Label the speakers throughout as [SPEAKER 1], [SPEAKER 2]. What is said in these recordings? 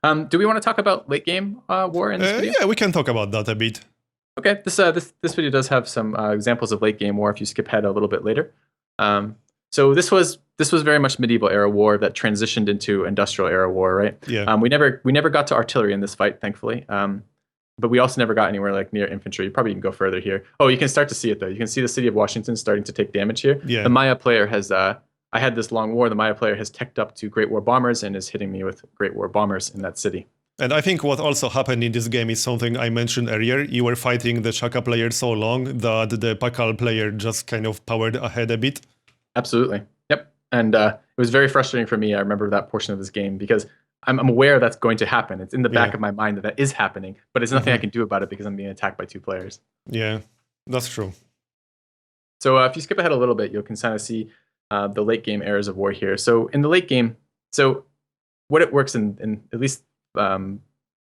[SPEAKER 1] Do we want to talk about late game war in this video?
[SPEAKER 2] Yeah, we can talk about that a bit.
[SPEAKER 1] Okay, this video does have some examples of late game war if you skip ahead a little bit later. So this was very much medieval era war that transitioned into industrial era war, right?
[SPEAKER 2] Yeah.
[SPEAKER 1] We never got to artillery in this fight, thankfully. But we also never got anywhere like near infantry. You probably can go further here. Oh, you can start to see it though. You can see the city of Washington starting to take damage here.
[SPEAKER 2] Yeah.
[SPEAKER 1] The Maya player has I had this long war. The Maya player has teched up to Great War bombers and is hitting me with Great War bombers in that city.
[SPEAKER 2] And I think what also happened in this game is something I mentioned earlier. You were fighting the Shaka player so long that the Pakal player just kind of powered ahead a bit.
[SPEAKER 1] Absolutely. Yep. And it was very frustrating for me. I remember that portion of this game because I'm aware that's going to happen. It's in the back of my mind that is happening, but there's nothing I can do about it because I'm being attacked by two players.
[SPEAKER 2] Yeah, that's true.
[SPEAKER 1] So if you skip ahead a little bit, you can kind of see the late game eras of war here. So in the late game, so what it works in at least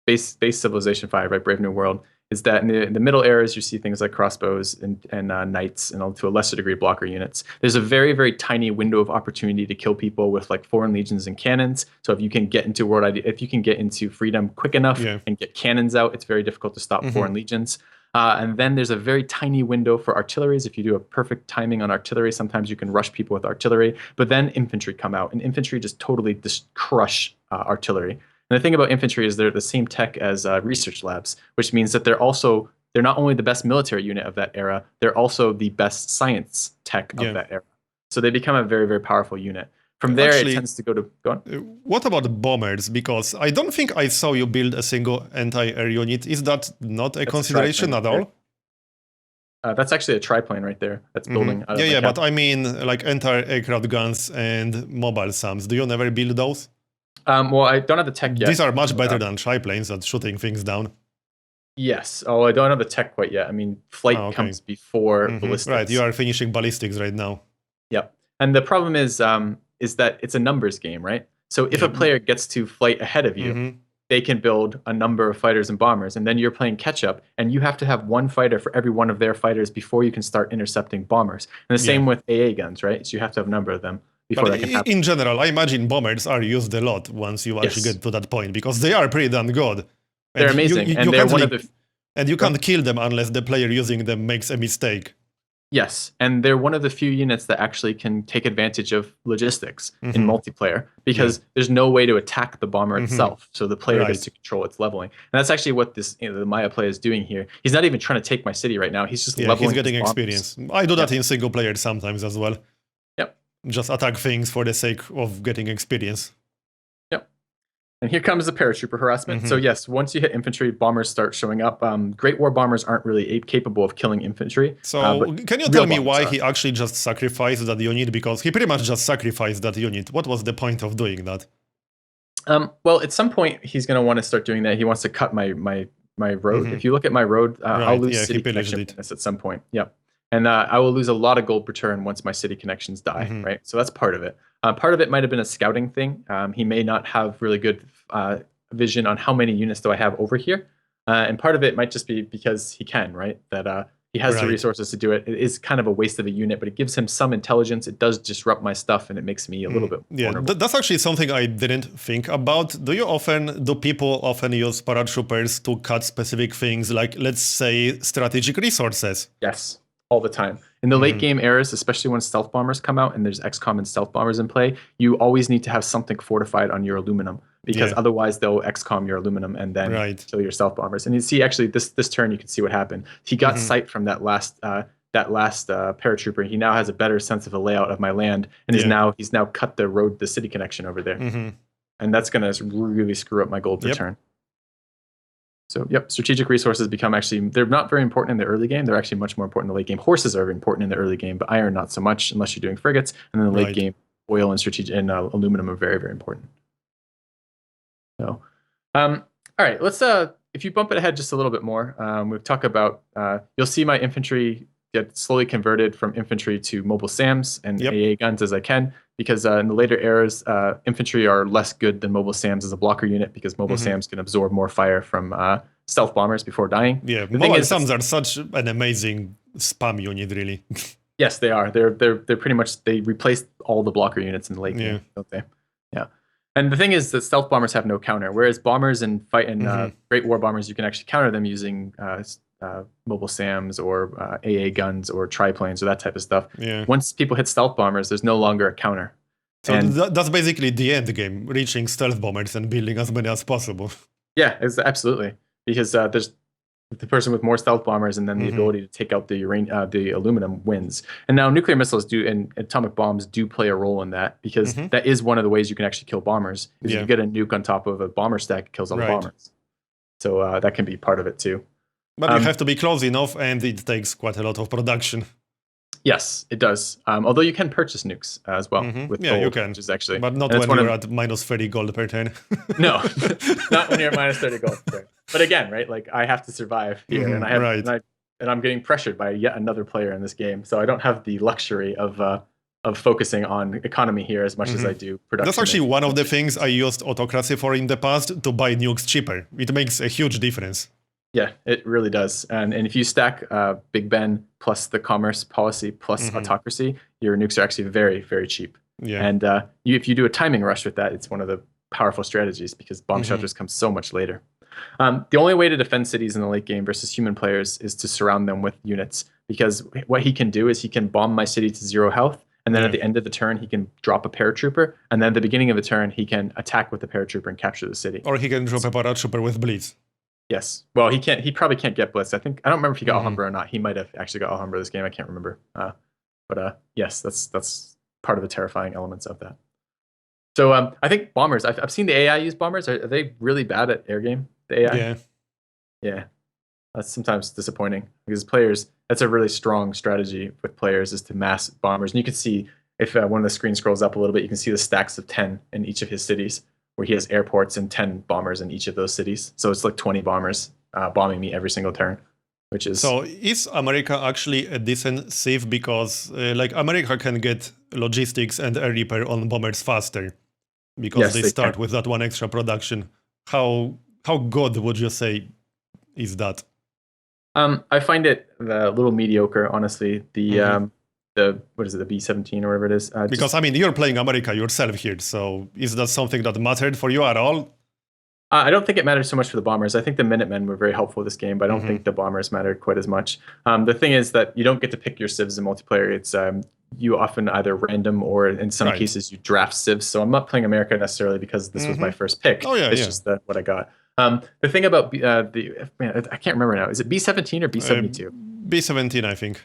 [SPEAKER 1] base Civilization 5, right, Brave New World, is that in the middle eras, you see things like crossbows and knights and to a lesser degree blocker units. There's a very, very tiny window of opportunity to kill people with like foreign legions and cannons. So if you can get into if you can get into freedom quick enough and get cannons out, it's very difficult to stop foreign legions. And then there's a very tiny window for artilleries. If you do a perfect timing on artillery, sometimes you can rush people with artillery. But then infantry come out, and infantry just totally just crush artillery. And the thing about infantry is they're the same tech as research labs, which means that they're not only the best military unit of that era, they're also the best science tech of that era. So they become a very, very powerful unit. From there, it tends to go on.
[SPEAKER 2] What about bombers? Because I don't think I saw you build a single anti-air unit. Is that not a consideration at all?
[SPEAKER 1] That's actually a triplane right there. That's building.
[SPEAKER 2] Yeah, but I mean like anti-aircraft guns and mobile SAMs. Do you never build those?
[SPEAKER 1] Well, I don't have the tech yet.
[SPEAKER 2] These are much better than triplanes at shooting things down.
[SPEAKER 1] Yes. Oh, I don't have the tech quite yet. I mean, flight comes before ballistics.
[SPEAKER 2] Right, you are finishing ballistics right now.
[SPEAKER 1] Yep. And the problem is that it's a numbers game, right? So if a player gets to flight ahead of you, they can build a number of fighters and bombers, and then you're playing catch up, and you have to have one fighter for every one of their fighters before you can start intercepting bombers. And the same with AA guns, right? So you have to have a number of them.
[SPEAKER 2] But in general, I imagine bombers are used a lot once you actually get to that point, because they are pretty damn good.
[SPEAKER 1] They're amazing, and they're one of the...
[SPEAKER 2] And you can't kill them unless the player using them makes a mistake.
[SPEAKER 1] Yes, and they're one of the few units that actually can take advantage of logistics in multiplayer, because there's no way to attack the bomber itself, so the player gets to control its leveling. And that's actually what this the Maya player is doing here. He's not even trying to take my city right now. He's just leveling.
[SPEAKER 2] He's getting experience. I do that in single player sometimes as well.
[SPEAKER 1] Yep.
[SPEAKER 2] Just attack things for the sake of getting experience.
[SPEAKER 1] Yep. And here comes the Paratrooper Harassment. So yes, once you hit infantry, bombers start showing up. Great War bombers aren't really capable of killing infantry.
[SPEAKER 2] So can you tell me why he actually just sacrificed that unit? Because he pretty much just sacrificed that unit. What was the point of doing that?
[SPEAKER 1] Well, at some point, he's going to want to start doing that. He wants to cut my road. If you look at my road, I'll lose city connection at some point. Yep. And I will lose a lot of gold per turn once my city connections die, right? So that's part of it. Part of it might have been a scouting thing. He may not have really good vision on how many units do I have over here. And part of it might just be because he can, right? That he has the resources to do it. It is kind of a waste of a unit, but it gives him some intelligence. It does disrupt my stuff, and it makes me a little bit vulnerable.
[SPEAKER 2] That's actually something I didn't think about. Do people often use paratroopers to cut specific things, like, let's say, strategic resources?
[SPEAKER 1] Yes. All the time. In the late game eras, especially when stealth bombers come out and there's XCOM and stealth bombers in play, you always need to have something fortified on your aluminum, because otherwise they'll XCOM your aluminum and then kill your stealth bombers. And you see, actually, this turn you can see what happened. He got sight from that last paratrooper. He now has a better sense of the layout of my land, and he's now cut the city connection over there, and that's going to really screw up my gold per turn. So, strategic resources become they're not very important in the early game. They're actually much more important in the late game. Horses are important in the early game, but iron not so much unless you're doing frigates. And then the late game, oil and aluminum are very, very important. So, all right, let's, if you bump it ahead just a little bit more, we've talked about, you'll see my infantry get slowly converted from infantry to mobile SAMs and AA guns as I can, because in the later eras, infantry are less good than mobile SAMs as a blocker unit, because mobile SAMs can absorb more fire from stealth bombers before dying.
[SPEAKER 2] Yeah, mobile SAMs are such an amazing spam unit, really.
[SPEAKER 1] Yes, they are. They're pretty much, they replaced all the blocker units in the late game, don't they? Yeah. And the thing is that stealth bombers have no counter, whereas bombers and Great War bombers, you can actually counter them using mobile SAMs or AA guns or triplanes or that type of stuff.
[SPEAKER 2] Yeah.
[SPEAKER 1] Once people hit stealth bombers, there's no longer a counter.
[SPEAKER 2] So that's basically the end game, reaching stealth bombers and building as many as possible.
[SPEAKER 1] Yeah, absolutely. Because there's the person with more stealth bombers and then the ability to take out the aluminum wins. And now nuclear missiles and atomic bombs do play a role in that, because that is one of the ways you can actually kill bombers. If you get a nuke on top of a bomber stack, it kills all the bombers. So that can be part of it too.
[SPEAKER 2] But you have to be close enough, and it takes quite a lot of production.
[SPEAKER 1] Yes, it does. Although you can purchase nukes as well with gold,
[SPEAKER 2] you can.
[SPEAKER 1] which is actually,
[SPEAKER 2] but not when you're at minus 30 gold per turn.
[SPEAKER 1] No, not when you're at minus 30 gold per turn. But again, right? Like I have to survive here, and I have, and I'm getting pressured by yet another player in this game, so I don't have the luxury of focusing on economy here as much as I do production.
[SPEAKER 2] That's actually one of the things I used autocracy for in the past, to buy nukes cheaper. It makes a huge difference.
[SPEAKER 1] Yeah, it really does. And if you stack Big Ben plus the commerce policy plus autocracy, your nukes are actually very, very cheap. Yeah. And if you do a timing rush with that, it's one of the powerful strategies, because bomb shelters come so much later. The only way to defend cities in the late game versus human players is to surround them with units, because what he can do is he can bomb my city to 0 health, and then at the end of the turn, he can drop a paratrooper, and then at the beginning of the turn, he can attack with the paratrooper and capture the city.
[SPEAKER 2] Or he can drop a paratrooper with blitz.
[SPEAKER 1] Yes. Well, he can't. He probably can't get blitz. I don't remember if he got Alhambra or not. He might have actually got Alhambra this game. I can't remember. But yes, that's part of the terrifying elements of that. So I think bombers. I've seen the AI use bombers. Are they really bad at air game? The AI.
[SPEAKER 2] Yeah.
[SPEAKER 1] Yeah. That's sometimes disappointing, because players. That's a really strong strategy with players, is to mass bombers. And you can see, if one of the screen scrolls up a little bit, you can see the stacks of 10 in each of his cities, where he has airports and 10 bombers in each of those cities. So it's like 20 bombers bombing me every single turn, which is...
[SPEAKER 2] So is America actually a decent civ? Because like America can get logistics and air repair on bombers faster, because they start with that one extra production. How good would you say is that?
[SPEAKER 1] I find it a little mediocre, honestly. The what is it, the B-17 or whatever it is?
[SPEAKER 2] Because I mean, you're playing America yourself here, so is that something that mattered for you at all?
[SPEAKER 1] I don't think it mattered so much for the bombers. I think the Minutemen were very helpful this game, but I don't think the bombers mattered quite as much. The thing is that you don't get to pick your civs in multiplayer. It's you often either random, or in some cases you draft civs. So I'm not playing America necessarily because this was my first pick. It's just what I got. The thing about I can't remember now. Is it B-17 or B-72?
[SPEAKER 2] B-17, I think.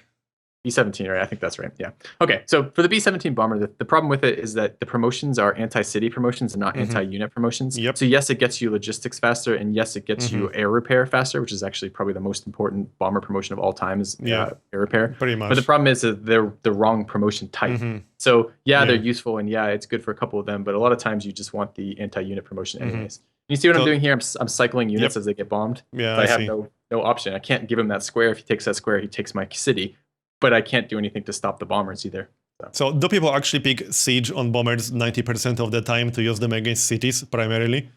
[SPEAKER 1] B-17, right? I think that's right. Yeah. Okay. So for the B-17 bomber, the problem with it is that the promotions are anti-city promotions and not anti-unit promotions.
[SPEAKER 2] Yep.
[SPEAKER 1] So yes, it gets you logistics faster, and yes, it gets you air repair faster, which is actually probably the most important bomber promotion of all time, is air repair.
[SPEAKER 2] Pretty much.
[SPEAKER 1] But the problem is that they're the wrong promotion type. So they're useful, and it's good for a couple of them, but a lot of times you just want the anti-unit promotion anyways. You see what I'm doing here? I'm cycling units as they get bombed.
[SPEAKER 2] Yeah,
[SPEAKER 1] I have no option. I can't give him that square. If he takes that square, he takes my city. But I can't do anything to stop the bombers either.
[SPEAKER 2] So do people actually pick siege on bombers 90% of the time to use them against cities primarily?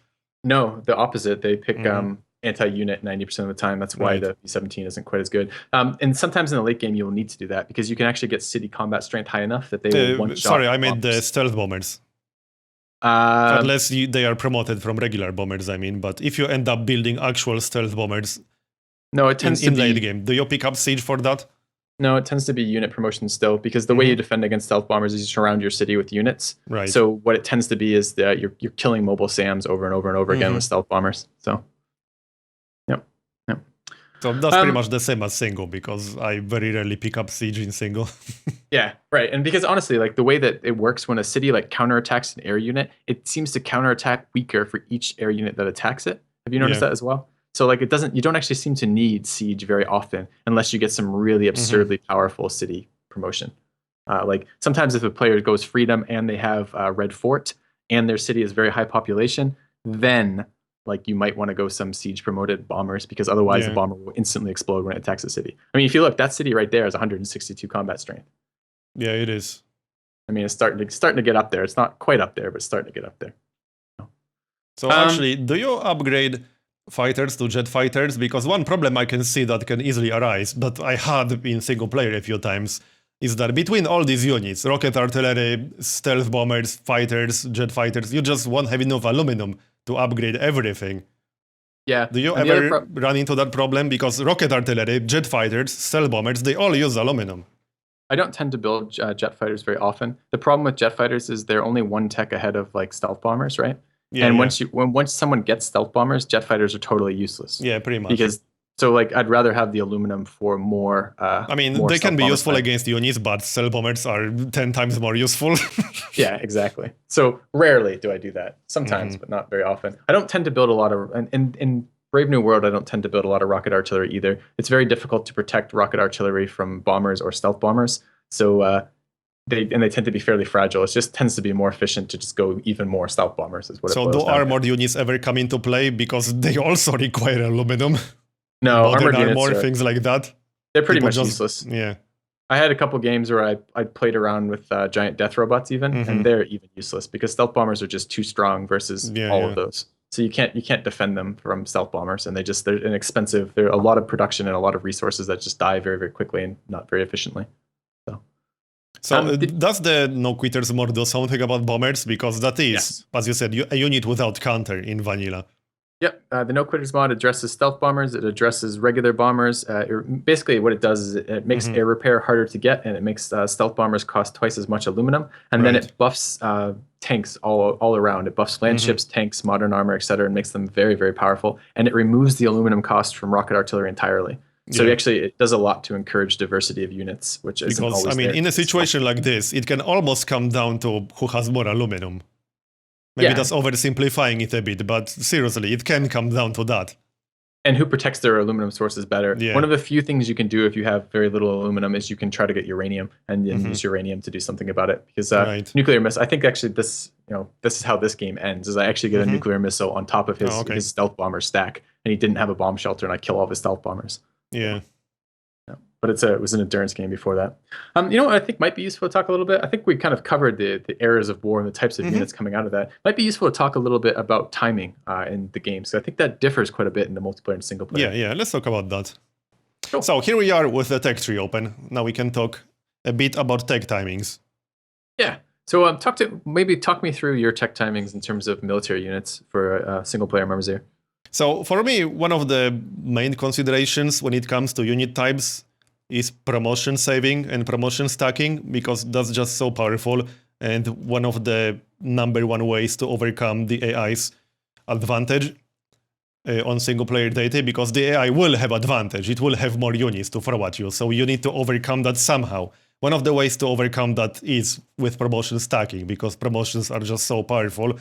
[SPEAKER 1] No, the opposite. They pick anti-unit 90% of the time. That's why the B-17 isn't quite as good. And sometimes in the late game, you'll need to do that, because you can actually get city combat strength high enough that they will one-shot.
[SPEAKER 2] Sorry, I meant the stealth bombers. Unless they are promoted from regular bombers, I mean. But if you end up building actual stealth bombers
[SPEAKER 1] it tends
[SPEAKER 2] in late game, do you pick up siege for that?
[SPEAKER 1] No, it tends to be unit promotion still, because the way you defend against stealth bombers is you surround your city with units.
[SPEAKER 2] Right.
[SPEAKER 1] So what it tends to be is that you're killing mobile SAMs over and over and over again with stealth bombers. So,
[SPEAKER 2] So that's pretty much the same as single, because I very rarely pick up siege in single.
[SPEAKER 1] Yeah, right. And because honestly, like the way that it works when a city like counterattacks an air unit, it seems to counterattack weaker for each air unit that attacks it. Have you noticed that as well? So like you don't actually seem to need siege very often unless you get some really absurdly powerful city promotion. Like sometimes if a player goes freedom and they have red fort and their city is very high population, then like you might want to go some siege promoted bombers, because otherwise the bomber will instantly explode when it attacks a city. I mean, if you look, that city right there is 162 combat strength.
[SPEAKER 2] Yeah, it is.
[SPEAKER 1] I mean, it's starting to get up there. It's not quite up there, but it's starting to get up there.
[SPEAKER 2] So actually, do you upgrade fighters to jet fighters? Because one problem I can see that can easily arise, that I had in single player a few times, is that between all these units, rocket artillery, stealth bombers, fighters, jet fighters, you just won't have enough aluminum to upgrade everything.
[SPEAKER 1] Yeah.
[SPEAKER 2] Do you ever run into that problem? Because rocket artillery, jet fighters, stealth bombers, they all use aluminum.
[SPEAKER 1] I don't tend to build jet fighters very often. The problem with jet fighters is they're only one tech ahead of like stealth bombers, right? Yeah, and once someone gets stealth bombers, jet fighters are totally useless.
[SPEAKER 2] Yeah, pretty much.
[SPEAKER 1] Because so like I'd rather have the aluminum for more.
[SPEAKER 2] I mean, they can be useful against units, but stealth bombers are 10 times more useful.
[SPEAKER 1] Yeah, exactly. So rarely do I do that. Sometimes, but not very often. I don't tend to build a lot of in Brave New World. I don't tend to build a lot of rocket artillery either. It's very difficult to protect rocket artillery from bombers or stealth bombers. So they tend to be fairly fragile. It just tends to be more efficient to just go even more stealth bombers. Is what. So
[SPEAKER 2] do armored units ever come into play because they also require aluminum?
[SPEAKER 1] No, armored units
[SPEAKER 2] more things like that.
[SPEAKER 1] They're pretty much useless.
[SPEAKER 2] Yeah.
[SPEAKER 1] I had a couple games where I played around with giant death robots even, and they're even useless because stealth bombers are just too strong versus all of those. So you can't defend them from stealth bombers, and they're inexpensive. There are a lot of production and a lot of resources that just die very, very quickly and not very efficiently.
[SPEAKER 2] So does the No Quitters mod do something about bombers? Because that is, as you said, a unit without counter in vanilla.
[SPEAKER 1] Yep, the No Quitters mod addresses stealth bombers. It addresses regular bombers. Basically, what it does is it makes air repair harder to get, and it makes stealth bombers cost twice as much aluminum. And then it buffs tanks all around. It buffs land ships, tanks, modern armor, etc., and makes them very, very powerful. And it removes the aluminum cost from rocket artillery entirely. So actually, it does a lot to encourage diversity of units, which isn't always there.
[SPEAKER 2] Because, I mean, in a situation like this, it can almost come down to who has more aluminum. Maybe that's oversimplifying it a bit, but seriously, it can come down to that.
[SPEAKER 1] And who protects their aluminum sources better. Yeah. One of the few things you can do if you have very little aluminum is you can try to get uranium and use uranium to do something about it. Because nuclear missile, I think actually this is how this game ends, is I actually get a nuclear missile on top of his stealth bomber stack, and he didn't have a bomb shelter, and I kill all of his stealth bombers.
[SPEAKER 2] Yeah.
[SPEAKER 1] But it was an endurance game before that. You know what I think might be useful to talk a little bit? I think we kind of covered the eras of war and the types of units coming out of that. Might be useful to talk a little bit about timing in the game. So I think that differs quite a bit in the multiplayer and single player.
[SPEAKER 2] Yeah, let's talk about that. Cool. So here we are with the tech tree open. Now we can talk a bit about tech timings.
[SPEAKER 1] Yeah. So talk me through your tech timings in terms of military units for single player Marbozir.
[SPEAKER 2] So for me, one of the main considerations when it comes to unit types is promotion saving and promotion stacking, because that's just so powerful and one of the number one ways to overcome the AI's advantage on single player data, because the AI will have advantage. It will have more units to throw at you, so you need to overcome that somehow. One of the ways to overcome that is with promotion stacking, because promotions are just so powerful.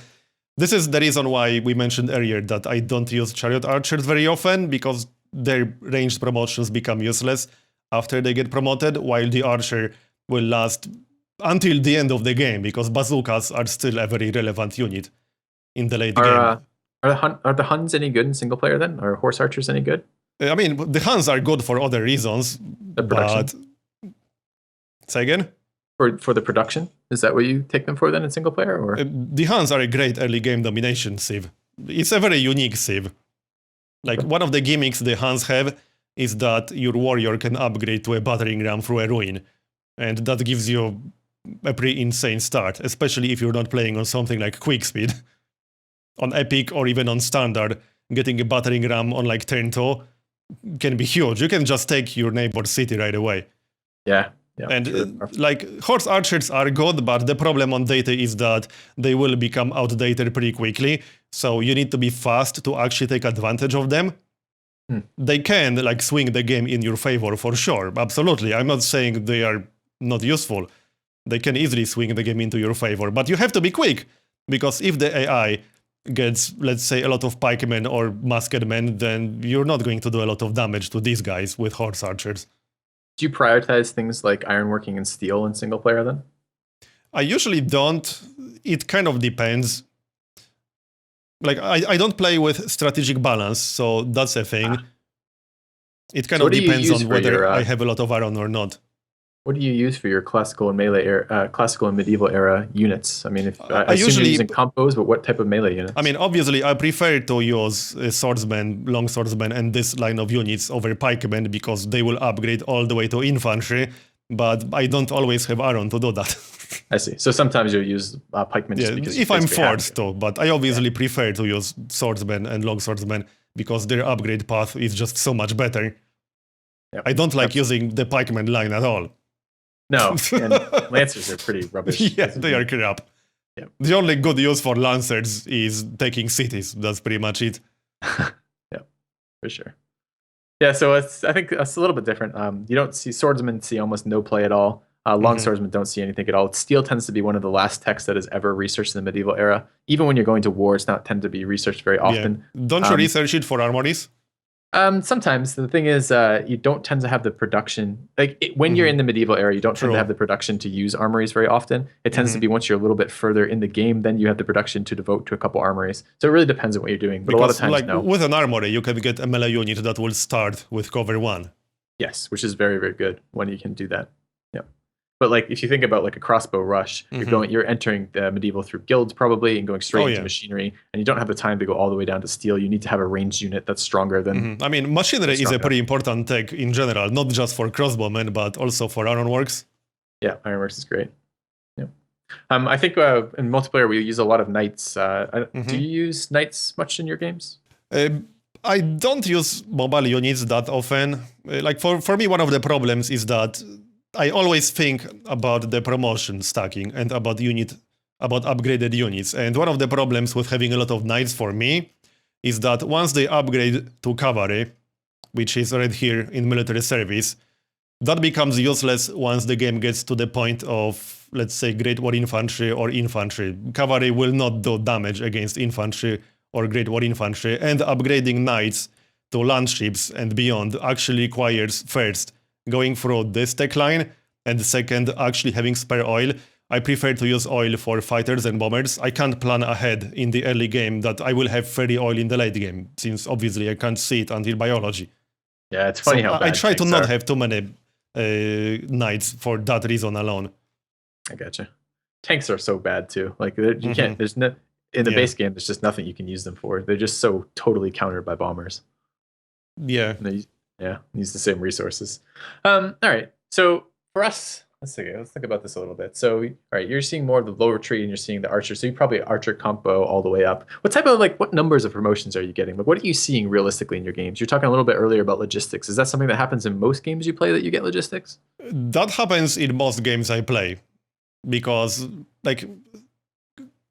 [SPEAKER 2] This is the reason why we mentioned earlier that I don't use chariot archers very often, because their ranged promotions become useless after they get promoted, while the archer will last until the end of the game, because bazookas are still a very relevant unit in the late game.
[SPEAKER 1] Are the Huns any good in single player then? Are horse archers any good?
[SPEAKER 2] I mean, the Huns are good for other reasons.
[SPEAKER 1] The production.
[SPEAKER 2] But... Say again?
[SPEAKER 1] For the production? Is that what you take them for then in single player? Or
[SPEAKER 2] the Huns are a great early game domination civ. It's a very unique civ. Like, one of the gimmicks the Huns have is that your warrior can upgrade to a battering ram through a ruin. And that gives you a pretty insane start, especially if you're not playing on something like quick speed. On epic or even on standard, getting a battering ram on like turn 2 can be huge. You can just take your neighbor's city right away.
[SPEAKER 1] Yeah.
[SPEAKER 2] And like, horse archers are good, but the problem on data is that they will become outdated pretty quickly. So you need to be fast to actually take advantage of them. They can like swing the game in your favor for sure. Absolutely. I'm not saying they are not useful. They can easily swing the game into your favor, but you have to be quick, because if the AI gets, let's say, a lot of pikemen or masked men, then you're not going to do a lot of damage to these guys with horse archers.
[SPEAKER 1] Do you prioritize things like ironworking and steel in single player then?
[SPEAKER 2] I usually don't. It kind of depends. Like, I don't play with strategic balance, so that's a thing. It kind of depends on whether I have a lot of iron or not.
[SPEAKER 1] What do you use for your classical and classical and medieval era units? I mean, I assume you're using combos, but what type of melee units?
[SPEAKER 2] I mean, obviously, I prefer to use swordsmen, long swordsmen, and this line of units over pikemen, because they will upgrade all the way to infantry, but I don't always have Aaron to do that.
[SPEAKER 1] I see. So sometimes you'll use pikemen just because
[SPEAKER 2] if I'm forced to, but I obviously prefer to use swordsmen and long swordsmen because their upgrade path is just so much better.
[SPEAKER 1] Yep.
[SPEAKER 2] I don't like using the pikeman line at all.
[SPEAKER 1] No, and lancers are pretty rubbish.
[SPEAKER 2] Yeah, they are crap. Yep. The only good use for lancers is taking cities. That's pretty much it.
[SPEAKER 1] Yeah, for sure. Yeah, so I think it's a little bit different. You don't see swordsmen see almost no play at all. Long swordsmen don't see anything at all. Steel tends to be one of the last techs that is ever researched in the medieval era. Even when you're going to war, it's not tend to be researched very often.
[SPEAKER 2] Yeah. Don't you research it for armories?
[SPEAKER 1] Sometimes. The thing is, you don't tend to have the production. When you're in the medieval era, you don't tend to have the production to use armories very often. It tends to be once you're a little bit further in the game, then you have the production to devote to a couple armories. So it really depends on what you're doing. But
[SPEAKER 2] because,
[SPEAKER 1] a lot of times,
[SPEAKER 2] with an armory, you can get a melee unit that will start with cover 1.
[SPEAKER 1] Yes, which is very, very good when you can do that. But if you think about a crossbow rush, you're entering the medieval through guilds probably and going straight into machinery, and you don't have the time to go all the way down to steel. You need to have a ranged unit that's stronger than.
[SPEAKER 2] I mean, machinery is a pretty important tech in general, not just for crossbowmen, but also for ironworks.
[SPEAKER 1] Yeah, ironworks is great. Yeah, I think in multiplayer we use a lot of knights. Do you use knights much in your games?
[SPEAKER 2] I don't use mobile units that often. For me, one of the problems is that I always think about the promotion stacking and about upgraded units. And one of the problems with having a lot of knights for me is that once they upgrade to cavalry, which is right here in military service, that becomes useless once the game gets to the point of, let's say, Great War Infantry or Infantry. Cavalry will not do damage against Infantry or Great War Infantry, and upgrading knights to landships and beyond actually requires, first, going through this tech line, and second, actually having spare oil. I prefer to use oil for fighters and bombers. I can't plan ahead in the early game that I will have 30 oil in the late game, since obviously I can't see it until biology.
[SPEAKER 1] Yeah, it's funny how bad
[SPEAKER 2] I try to not
[SPEAKER 1] are.
[SPEAKER 2] have too many knights for that reason alone.
[SPEAKER 1] I gotcha. Tanks are so bad too. You can't. There's no in the base game. There's just nothing you can use them for. They're just so totally countered by bombers.
[SPEAKER 2] Yeah.
[SPEAKER 1] Use the same resources. All right. So for us, let's think about this a little bit. So, all right, you're seeing more of the low retreat and you're seeing the archer. So you probably archer combo all the way up. What type of what numbers of promotions are you getting? What are you seeing realistically in your games? You're talking a little bit earlier about logistics. Is that something that happens in most games you play that you get logistics?
[SPEAKER 2] That happens in most games I play because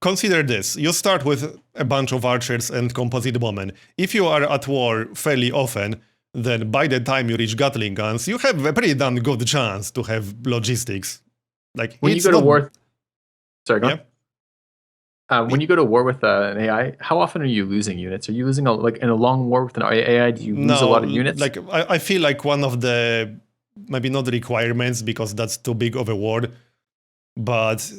[SPEAKER 2] consider this. You start with a bunch of archers and composite bowmen. If you are at war fairly often, then by the time you reach Gatling guns, you have a pretty damn good chance to have logistics.
[SPEAKER 1] When you go to war... Sorry, go on. When you go to war with an AI, how often are you losing units? Are you losing, in a long war with an AI, do you lose a lot of units?
[SPEAKER 2] I feel like one of the, maybe not requirements, because that's too big of a word, but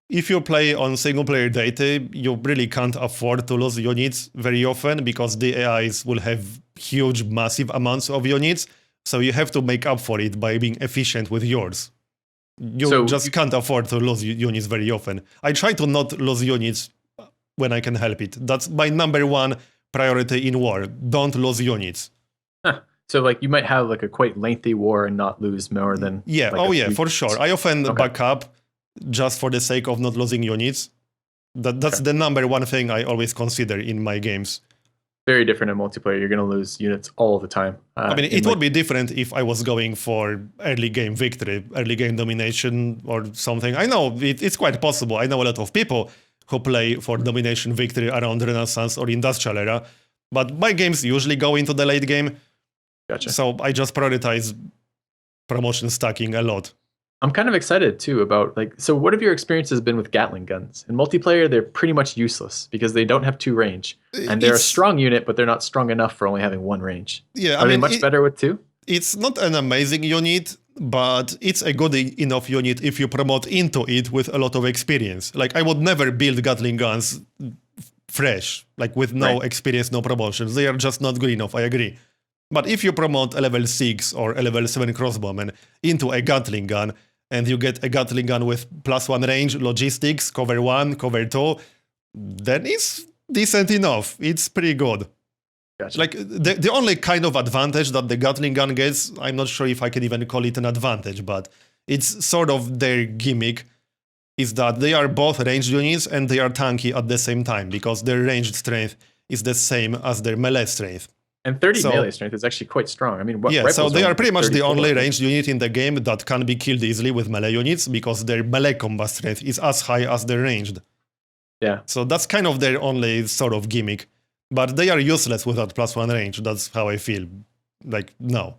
[SPEAKER 2] if you play on single-player data, you really can't afford to lose units very often because the AIs will have huge, massive amounts of units. So you have to make up for it by being efficient with yours. You can't afford to lose units very often. I try to not lose units when I can help it. That's my number one priority in war. Don't lose units.
[SPEAKER 1] Huh. So you might have a quite lengthy war and not lose more than...
[SPEAKER 2] Yeah, for sure. I often back up just for the sake of not losing units. That's the number one thing I always consider in my games.
[SPEAKER 1] Very different in multiplayer. You're going to lose units all the time.
[SPEAKER 2] I mean, it would be different if I was going for early game victory, early game domination or something. I know it's quite possible. I know a lot of people who play for domination victory around Renaissance or Industrial Era, but my games usually go into the late game.
[SPEAKER 1] Gotcha.
[SPEAKER 2] So I just prioritize promotion stacking a lot.
[SPEAKER 1] I'm kind of excited too about so what have your experiences been with Gatling guns? In multiplayer, they're pretty much useless because they don't have 2 range. And they're a strong unit, but they're not strong enough for only having 1 range.
[SPEAKER 2] Yeah,
[SPEAKER 1] Are they much better with 2?
[SPEAKER 2] It's not an amazing unit, but it's a good enough unit if you promote into it with a lot of experience. I would never build Gatling guns fresh, with no experience, no promotions. They are just not good enough, I agree. But if you promote a level 6 or a level 7 crossbowman into a Gatling gun, and you get a Gatling gun with +1 range, logistics, cover 1, cover 2, then it's decent enough. It's pretty good.
[SPEAKER 1] Gotcha.
[SPEAKER 2] The only kind of advantage that the Gatling gun gets, I'm not sure if I can even call it an advantage, but It's sort of their gimmick, is that they are both ranged units and they are tanky at the same time, because their ranged strength is the same as their melee strength.
[SPEAKER 1] And 30 melee strength is actually quite strong. I mean,
[SPEAKER 2] so they are pretty much the only
[SPEAKER 1] right?
[SPEAKER 2] ranged unit in the game that can be killed easily with melee units, because their melee combat strength is as high as their ranged.
[SPEAKER 1] Yeah.
[SPEAKER 2] So that's kind of their only sort of gimmick. But they are useless without +1 range. That's how I feel. Like, no.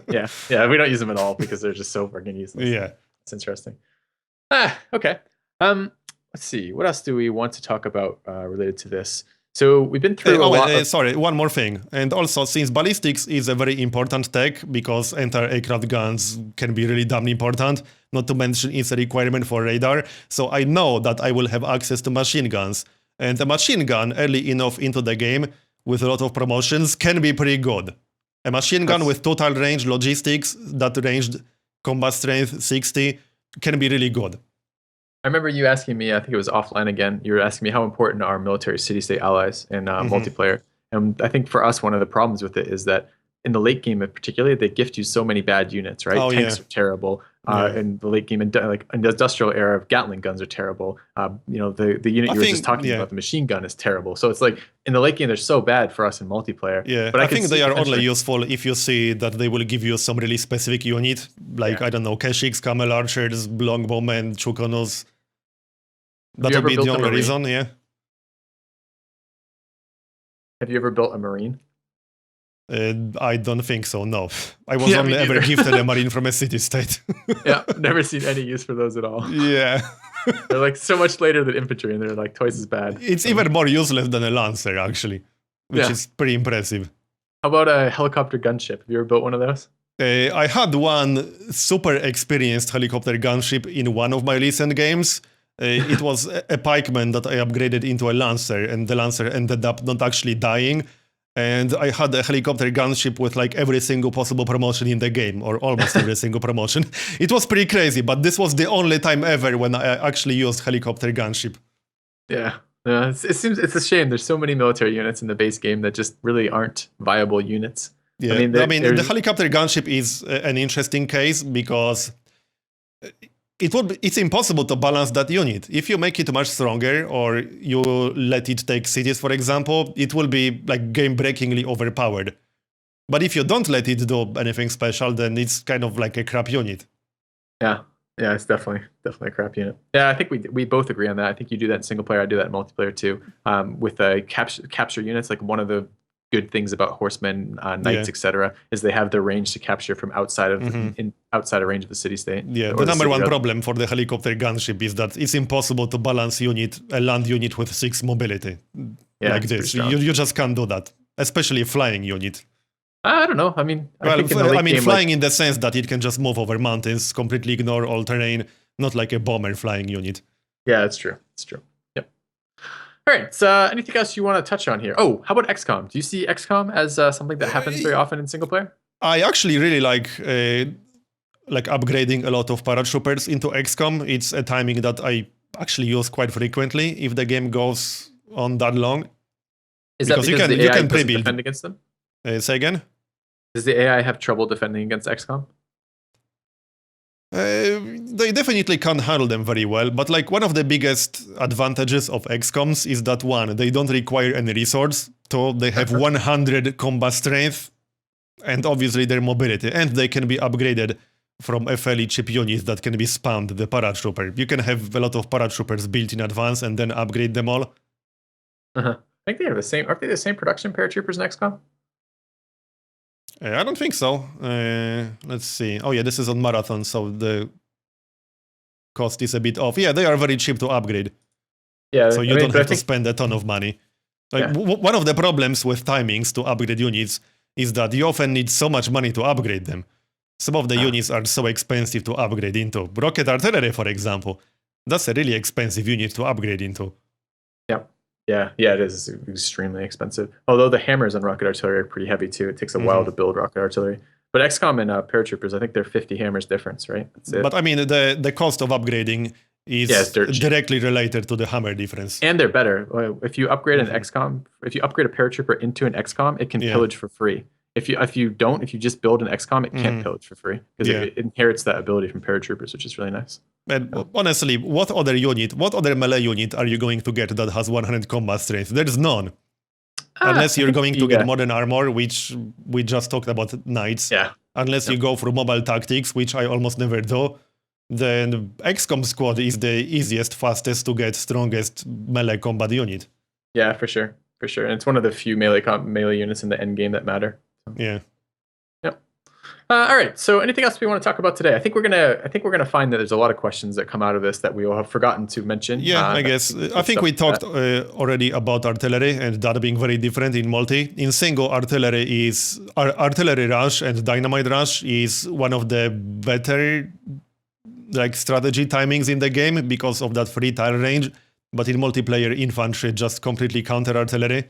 [SPEAKER 1] Yeah, we don't use them at all because they're just so freaking useless.
[SPEAKER 2] Yeah.
[SPEAKER 1] It's interesting. Okay. Let's see. What else do we want to talk about related to this? So we've been through a lot.
[SPEAKER 2] Sorry, one more thing. And also, since ballistics is a very important tech, because anti-aircraft guns can be really damn important, not to mention it's a requirement for radar, so I know that I will have access to machine guns. And a machine gun early enough into the game with a lot of promotions can be pretty good. A machine gun with total range logistics, that ranged combat strength 60, can be really good.
[SPEAKER 1] I remember you asking me, I think it was offline again, you were asking me how important are military city-state allies in multiplayer. And I think for us, one of the problems with it is that in the late game, particularly, they gift you so many bad units, right? Tanks are terrible. In the late game, like in the industrial era, Gatling guns are terrible. The unit you were just talking about, the machine gun, is terrible. So it's like in the late game, they're so bad for us in multiplayer.
[SPEAKER 2] Yeah, but I think they are only useful if you see that they will give you some really specific unit, like I don't know, Keshiks, Camel Archers, Longbowmen, Chukonos. That would be the only reason. Yeah.
[SPEAKER 1] Have you ever built a Marine?
[SPEAKER 2] I don't think so, no. I was only ever gifted a Marine from a city-state.
[SPEAKER 1] Yeah, never seen any use for those at all.
[SPEAKER 2] Yeah.
[SPEAKER 1] They're like so much later than infantry, and they're like twice as bad.
[SPEAKER 2] It's even more useless than a Lancer, actually, which is pretty impressive.
[SPEAKER 1] How about a helicopter gunship? Have you ever built one of those?
[SPEAKER 2] I had one super experienced helicopter gunship in one of my recent games. It was a pikeman that I upgraded into a Lancer, and the Lancer ended up not actually dying. And I had a helicopter gunship with like every single possible promotion in the game, or almost every single promotion. It was pretty crazy, but this was the only time ever when I actually used helicopter gunship.
[SPEAKER 1] Yeah, it seems it's a shame. There's so many military units in the base game that just really aren't viable units.
[SPEAKER 2] Yeah, I mean the helicopter gunship is an interesting case because it's impossible to balance that unit. If you make it much stronger, or you let it take cities, for example, it will be like game-breakingly overpowered. But if you don't let it do anything special, then it's kind of like a crap unit.
[SPEAKER 1] Yeah, it's definitely a crap unit. Yeah, I think we both agree on that. I think you do that in single player. I do that in multiplayer too. With capture units, like one of the good things about horsemen, knights, etc., is they have the range to capture from outside of outside of range of the city-state.
[SPEAKER 2] Yeah, the number one problem for the helicopter gunship is that it's impossible to balance a land unit with 6 mobility like this. You just can't do that, especially a flying unit.
[SPEAKER 1] I don't know. I mean,
[SPEAKER 2] flying in the sense that it can just move over mountains, completely ignore all terrain, not like a bomber flying unit.
[SPEAKER 1] Yeah, it's true. It's true. All right, so anything else you want to touch on here? Oh, how about XCOM? Do you see XCOM as something that happens very often in single player?
[SPEAKER 2] I actually really like upgrading a lot of paratroopers into XCOM. It's a timing that I actually use quite frequently if the game goes on that long.
[SPEAKER 1] Is that because the AI doesn't defend against them?
[SPEAKER 2] Say again?
[SPEAKER 1] Does the AI have trouble defending against XCOM?
[SPEAKER 2] They definitely can't handle them very well, but like one of the biggest advantages of XCOMs is that 1, they don't require any resource, 2, they have 100 combat strength, and obviously their mobility, and they can be upgraded from a fairly cheap unit that can be spammed, the Paratrooper. You can have a lot of Paratroopers built in advance and then upgrade them all.
[SPEAKER 1] I think they have the same, aren't they the same production Paratroopers in XCOM?
[SPEAKER 2] I don't think so. Let's see. Oh yeah, this is on Marathon, so the cost is a bit off. Yeah, they are very cheap to upgrade.
[SPEAKER 1] Yeah,
[SPEAKER 2] so you don't have to spend a ton of money. Like, one of the problems with timings to upgrade units is that you often need so much money to upgrade them. Some of the units are so expensive to upgrade into. Rocket artillery, for example. That's a really expensive unit to upgrade into.
[SPEAKER 1] Yeah, it is extremely expensive. Although the hammers on rocket artillery are pretty heavy too. It takes a while to build rocket artillery. But XCOM and Paratroopers, I think they're 50 hammers difference, right? That's it.
[SPEAKER 2] But I mean, the cost of upgrading is directly related to the hammer difference.
[SPEAKER 1] And they're better. If you upgrade an XCOM, if you upgrade a Paratrooper into an XCOM, it can pillage for free. If you just build an XCOM, it can't pillage for free because it inherits that ability from Paratroopers, which is really nice.
[SPEAKER 2] And honestly, what other melee unit are you going to get that has 100 combat strength? There's none. Unless you're going to get modern armor, which we just talked about knights.
[SPEAKER 1] Yeah.
[SPEAKER 2] Unless you go for mobile tactics, which I almost never do. Then XCOM squad is the easiest, fastest to get, strongest melee combat unit.
[SPEAKER 1] Yeah, for sure. And it's one of the few melee units in the end game that matter. So.
[SPEAKER 2] Yeah.
[SPEAKER 1] All right. So, anything else we want to talk about today? I think we're gonna find that there's a lot of questions that come out of this that we will have forgotten to mention.
[SPEAKER 2] Yeah, I guess. I think we talked already about artillery and that being very different in multi. In single, artillery rush and dynamite rush is one of the better strategy timings in the game because of that free tile range. But in multiplayer, infantry just completely counter artillery.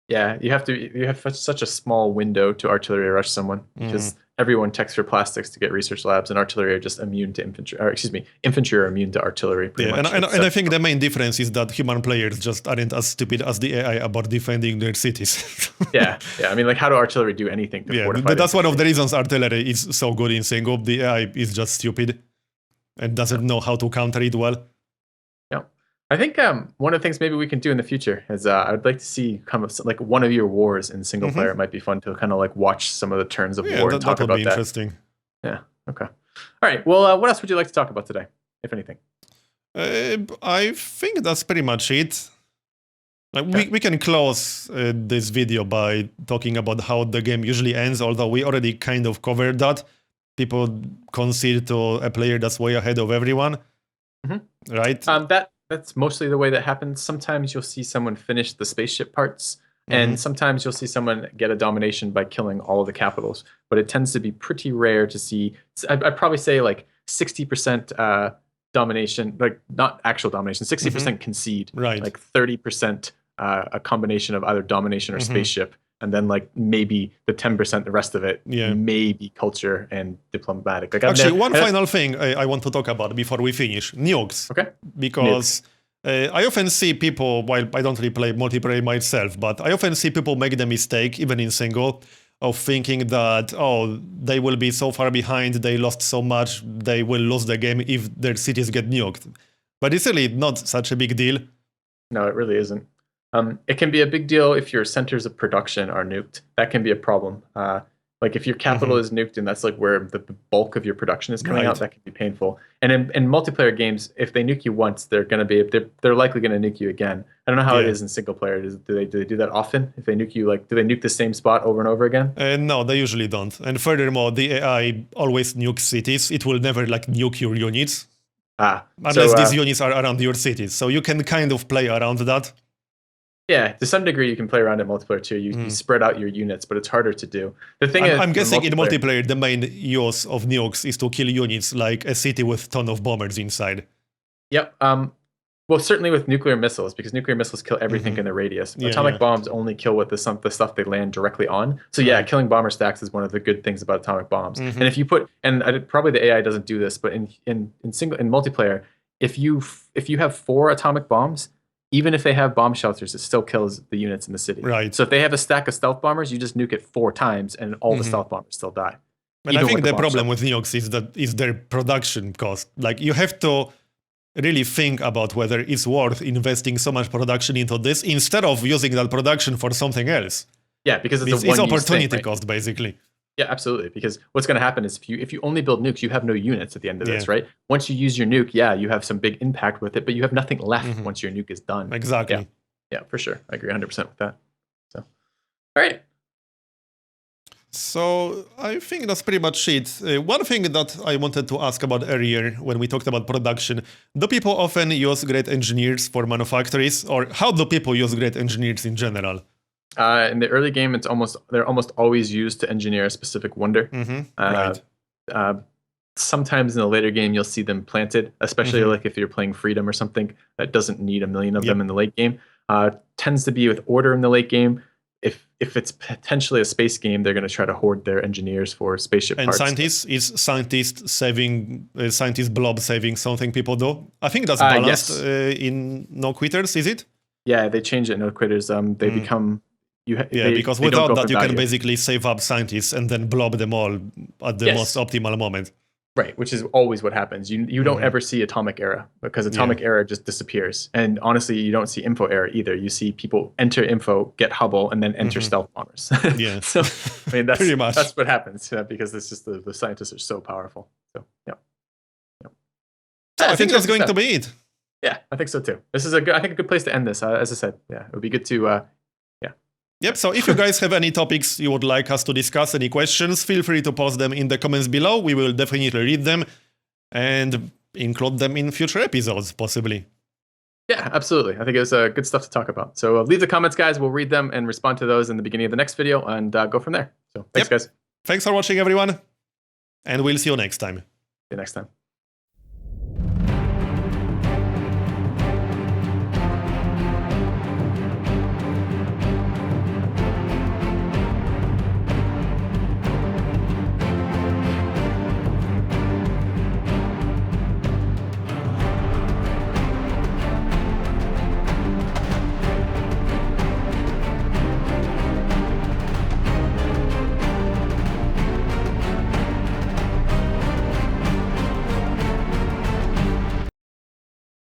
[SPEAKER 1] Yeah, you have such a small window to artillery rush someone because everyone techs for plastics to get research labs, and artillery are just immune to infantry. Or infantry are immune to artillery.
[SPEAKER 2] And I think the main difference is that human players just aren't as stupid as the AI about defending their cities.
[SPEAKER 1] yeah. I mean, how do artillery do anything to fortify?
[SPEAKER 2] That's one of the reasons artillery is so good in single. The AI is just stupid and doesn't know how to counter it well.
[SPEAKER 1] I think one of the things maybe we can do in the future is I would like to see kind of one of your wars in single player. It might be fun to kind of watch some of the turns of war and talk about that.
[SPEAKER 2] That would be interesting.
[SPEAKER 1] Yeah. Okay. All right. Well, what else would you like to talk about today, if anything?
[SPEAKER 2] I think that's pretty much it. We can close this video by talking about how the game usually ends, although we already kind of covered that. People concede to a player that's way ahead of everyone, right?
[SPEAKER 1] That's mostly the way that happens. Sometimes you'll see someone finish the spaceship parts, and sometimes you'll see someone get a domination by killing all of the capitals. But it tends to be pretty rare to see. I'd probably say 60% domination, not actual domination, 60% concede,
[SPEAKER 2] right?
[SPEAKER 1] 30% a combination of either domination or spaceship, and then maybe the 10%, the rest of it, maybe culture and diplomatic.
[SPEAKER 2] Actually, one final thing I want to talk about before we finish: nukes.
[SPEAKER 1] Okay.
[SPEAKER 2] Because I often see people, while I don't really play multiplayer myself, but I often see people make the mistake, even in single, of thinking that, they will be so far behind, they lost so much, they will lose the game if their cities get nuked. But it's really not such a big deal.
[SPEAKER 1] No, it really isn't. It can be a big deal if your centers of production are nuked. That can be a problem. If your capital is nuked and that's where the bulk of your production is coming out, that can be painful. And in multiplayer games, if they nuke you once, they're likely going to nuke you again. I don't know how it is in single player. Do they do that often? If they nuke you, do they nuke the same spot over and over again?
[SPEAKER 2] No, they usually don't. And furthermore, the AI always nukes cities. It will never nuke your units. Unless these units are around your cities. So you can kind of play around that.
[SPEAKER 1] Yeah, to some degree you can play around in multiplayer too. You spread out your units, but it's harder to do. The thing is,
[SPEAKER 2] I'm guessing in multiplayer the main use of nukes is to kill units like a city with a ton of bombers inside.
[SPEAKER 1] Yep. Well, certainly with nuclear missiles, because nuclear missiles kill everything in the radius. Atomic bombs only kill the stuff they land directly on. So killing bomber stacks is one of the good things about atomic bombs. And if you probably the AI doesn't do this, but in multiplayer, if you have 4 atomic bombs, even if they have bomb shelters, it still kills the units in the city.
[SPEAKER 2] Right.
[SPEAKER 1] So if they have a stack of stealth bombers, you just nuke it 4 times, and all the stealth bombers still die.
[SPEAKER 2] And I think the problem with nukes is their production cost. You have to really think about whether it's worth investing so much production into this instead of using that production for something else.
[SPEAKER 1] Yeah, because it's
[SPEAKER 2] opportunity cost, basically.
[SPEAKER 1] Yeah, absolutely. Because what's going to happen is if you only build nukes, you have no units at the end of this, right? Once you use your nuke, you have some big impact with it, but you have nothing left once your nuke is done.
[SPEAKER 2] Exactly.
[SPEAKER 1] Yeah, for sure. I agree 100% with that. So, all right.
[SPEAKER 2] So I think that's pretty much it. One thing that I wanted to ask about earlier when we talked about production, do people often use great engineers for manufactories, or how do people use great engineers in general?
[SPEAKER 1] In the early game, they're almost always used to engineer a specific wonder.
[SPEAKER 2] Right.
[SPEAKER 1] Sometimes in the later game, you'll see them planted, especially if you're playing Freedom or something that doesn't need a million of them in the late game. Tends to be with Order in the late game. If it's potentially a space game, they're going to try to hoard their engineers for spaceship parts.
[SPEAKER 2] And scientist blob saving something people do? I think that's balanced in No Quitters, is it?
[SPEAKER 1] Yeah, they change it in No Quitters. They become
[SPEAKER 2] because without that, you can basically save up scientists and then blob them all at the most optimal moment.
[SPEAKER 1] Right, which is always what happens. You don't ever see atomic era because atomic era just disappears. And honestly, you don't see info era either. You see people enter info, get Hubble, and then enter stealth bombers.
[SPEAKER 2] Yeah.
[SPEAKER 1] So, I mean,
[SPEAKER 2] pretty much.
[SPEAKER 1] That's what happens because it's just the scientists are so powerful. So, yeah.
[SPEAKER 2] So I think that's going to be it.
[SPEAKER 1] Yeah, I think so too. This is a good place to end this. As I said, it would be good to
[SPEAKER 2] Yep, so if you guys have any topics you would like us to discuss, any questions, feel free to post them in the comments below. We will definitely read them and include them in future episodes, possibly.
[SPEAKER 1] Yeah, absolutely. I think it's good stuff to talk about. So leave the comments, guys. We'll read them and respond to those in the beginning of the next video and go from there. So thanks, guys.
[SPEAKER 2] Thanks for watching, everyone. And we'll see you next time.
[SPEAKER 1] See you next time.